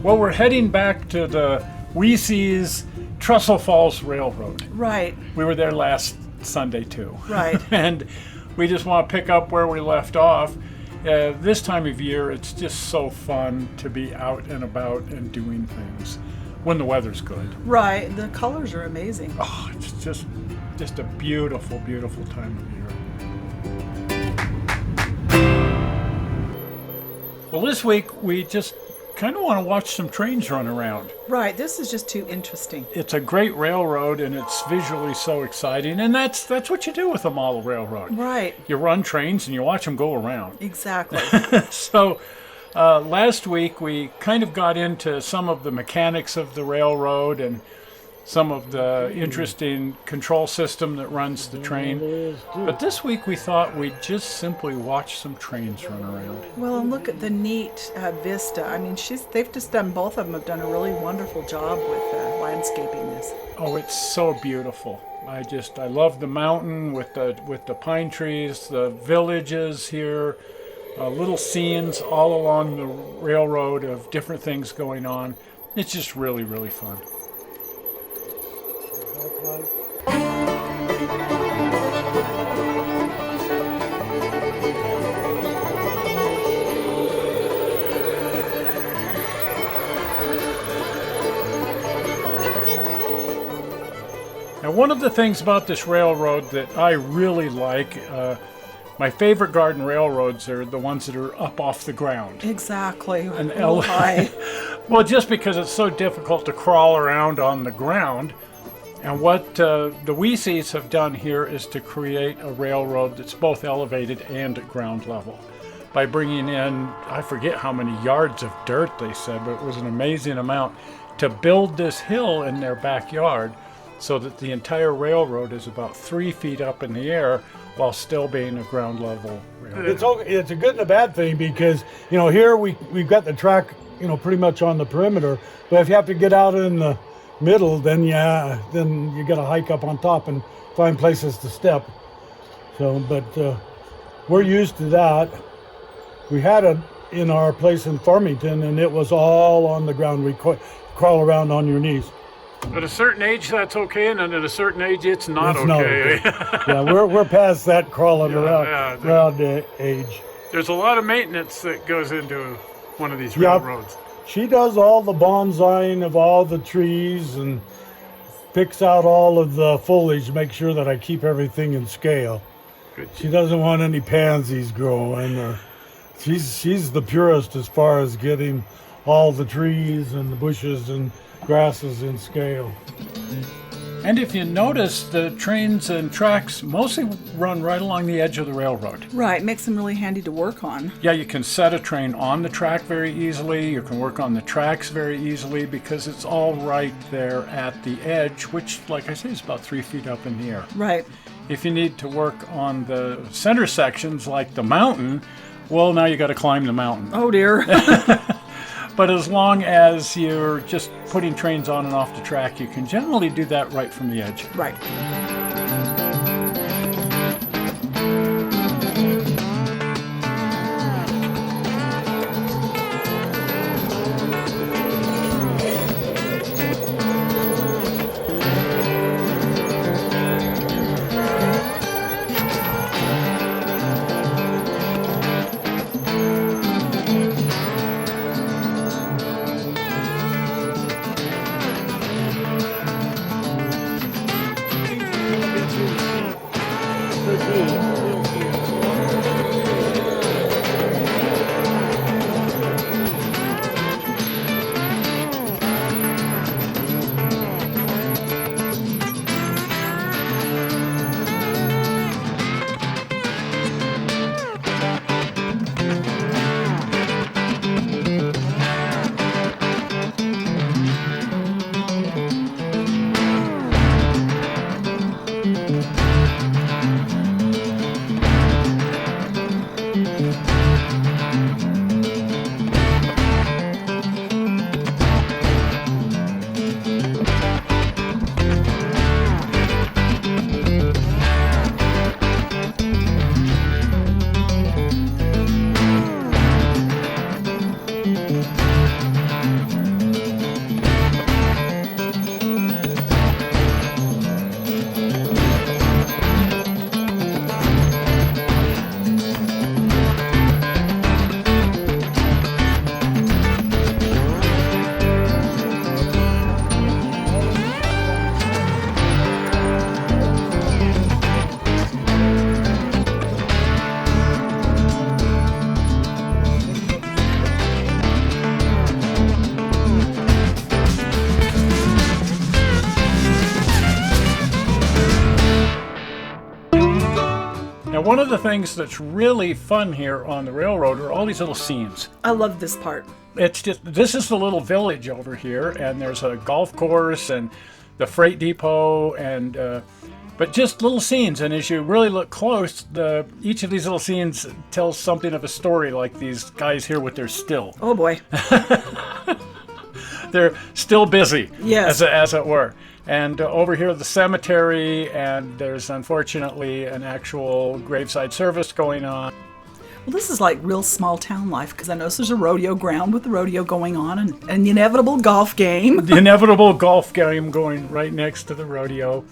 Well, we're heading back to the Wiese's Trestle Falls Railroad. Right. We were there last Sunday too. Right. And we just want to pick up where we left off. This time of year, it's just so fun to be out and about and doing things when the weather's good. Right. The colors are amazing. Oh, it's just a beautiful, beautiful time of year. Well, this week we just kind of want to watch some trains run around. Right. This is just too interesting. It's a great railroad and it's visually so exciting, and that's what you do with a model railroad. Right. You run trains and you watch them go around. Exactly. So last week we kind of got into some of the mechanics of the railroad and some of the interesting control system that runs the train. But this week we thought we'd just simply watch some trains run around. Well, and look at the neat vista. I mean, they've just done, both of them have done a really wonderful job with landscaping this. Oh, it's so beautiful. I love the mountain with the pine trees, the villages here, little scenes all along the railroad of different things going on. It's just really, really fun. Now, one of the things about this railroad that I really like, my favorite garden railroads are the ones that are up off the ground. Exactly. And high. Well, just because it's so difficult to crawl around on the ground. And what the Wieses have done here is to create a railroad that's both elevated and at ground level by bringing in, I forget how many yards of dirt they said, but it was an amazing amount to build this hill in their backyard so that the entire railroad is about 3 feet up in the air while still being a ground level railroad. It's a good and a bad thing because, here we've got the track, pretty much on the perimeter, but if you have to get out in the middle, then you got to hike up on top and find places to step. So, but we're used to that. We had it in our place in Farmington, and it was all on the ground. We crawl around on your knees. At a certain age, that's okay, and at a certain age, it's not okay. Yeah, we're past that crawling around age. There's a lot of maintenance that goes into one of these railroads. She does all the bonsaiing of all the trees and picks out all of the foliage, make sure that I keep everything in scale. Good. She doesn't want any pansies growing. She's the purest as far as getting all the trees and the bushes and grasses in scale. And if you notice, the trains and tracks mostly run right along the edge of the railroad. Right, makes them really handy to work on. Yeah, you can set a train on the track very easily. You can work on the tracks very easily because it's all right there at the edge, which, like I say, is about 3 feet up in the air. Right. If you need to work on the center sections, like the mountain, well, now you got to climb the mountain. Oh, dear. But as long as you're just putting trains on and off the track, you can generally do that right from the edge. Right. one of the things that's really fun here on the railroad are all these little scenes. I love this part. It's just, this is the little village over here, and there's a golf course and the freight depot, and but just little scenes. And as you really look close, each of these little scenes tells something of a story, like these guys here with their still. Oh boy. They're still busy, Yes. as it were. And over here, the cemetery, and there's unfortunately an actual graveside service going on. Well, this is like real small town life, because I notice there's a rodeo ground with the rodeo going on, and an inevitable golf game. The inevitable golf game going right next to the rodeo.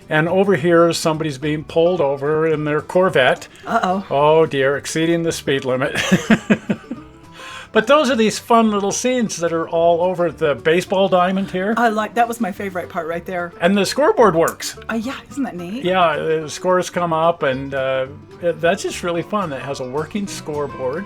And over here, somebody's being pulled over in their Corvette. Uh-oh. Oh dear, exceeding the speed limit. But those are these fun little scenes that are all over the baseball diamond here. That was my favorite part right there. And the scoreboard works. Yeah, isn't that neat? Yeah, the scores come up, and that's just really fun. It has a working scoreboard.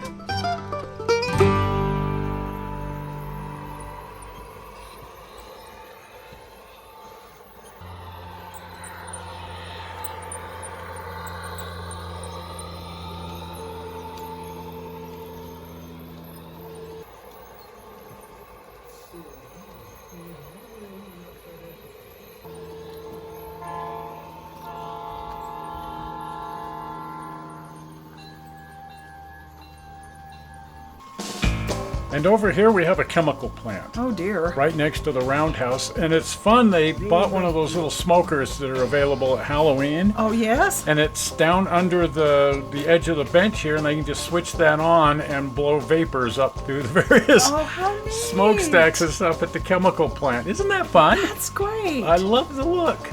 And over here we have a chemical plant Oh dear. right next to the roundhouse. And it's fun. They bought one of those little smokers that are available at Halloween. Oh yes. And it's down under the edge of the bench here, and they can just switch that on and blow vapors up through the various Oh, how neat. smokestacks and stuff at the chemical plant. Isn't that fun? That's great. I love the look.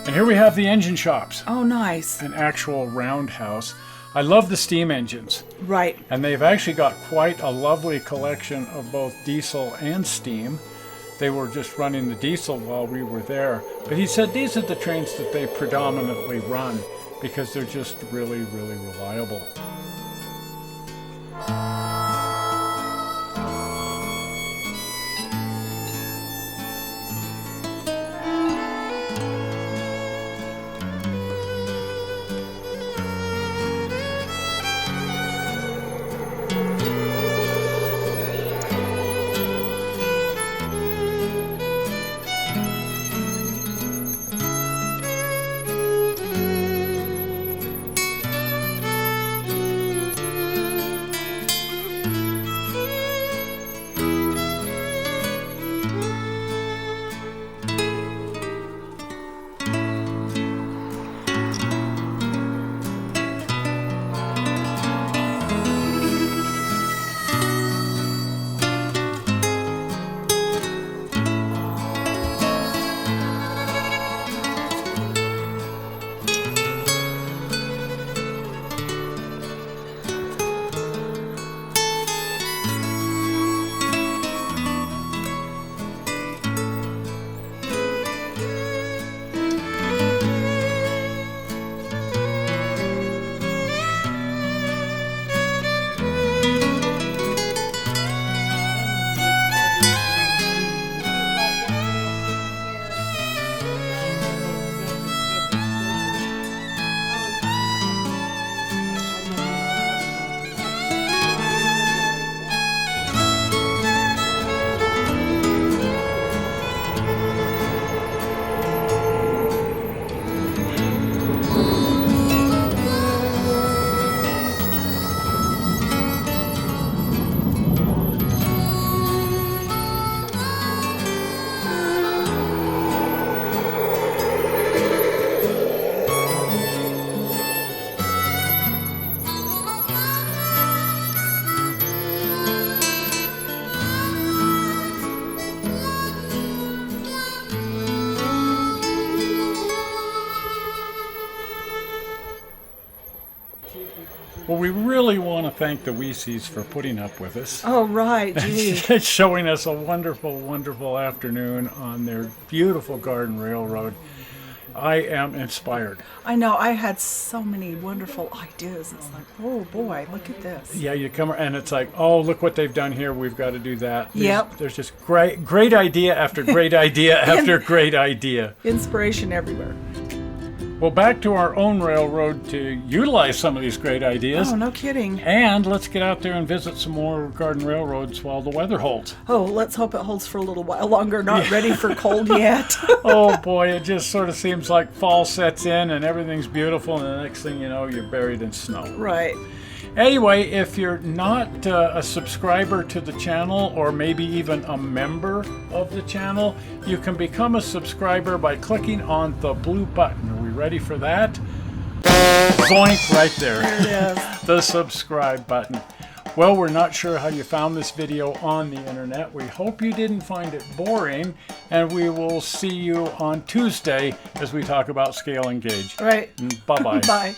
And here we have the engine shops, Oh nice. an actual roundhouse. I love the steam engines, Right. and they've actually got quite a lovely collection of both diesel and steam. They were just running the diesel while we were there. But he said these are the trains that they predominantly run because they're just really, really reliable. really want to thank the Wieses for putting up with us. Oh, right. Gee. Showing us a wonderful, wonderful afternoon on their beautiful garden railroad. I am inspired. I know. I had so many wonderful ideas. It's like, oh boy, look at this. Yeah, you come and it's like, oh, look what they've done here. We've got to do that. Yep. There's just great idea after great idea after great idea. Inspiration everywhere. Well, back to our own railroad to utilize some of these great ideas. Oh, no kidding. And let's get out there and visit some more garden railroads while the weather holds. Oh, let's hope it holds for a little while longer. Not ready for cold yet. Oh boy, it just sort of seems like fall sets in and everything's beautiful, and the next thing you know, you're buried in snow. Right. Anyway, if you're not a subscriber to the channel, or maybe even a member of the channel, you can become a subscriber by clicking on the blue button. Are we ready for that? Zoink, right there. There it is. The subscribe button. Well, we're not sure how you found this video on the internet. We hope you didn't find it boring, and we will see you on Tuesday as we talk about scale and gauge. Right. Bye-bye. Bye.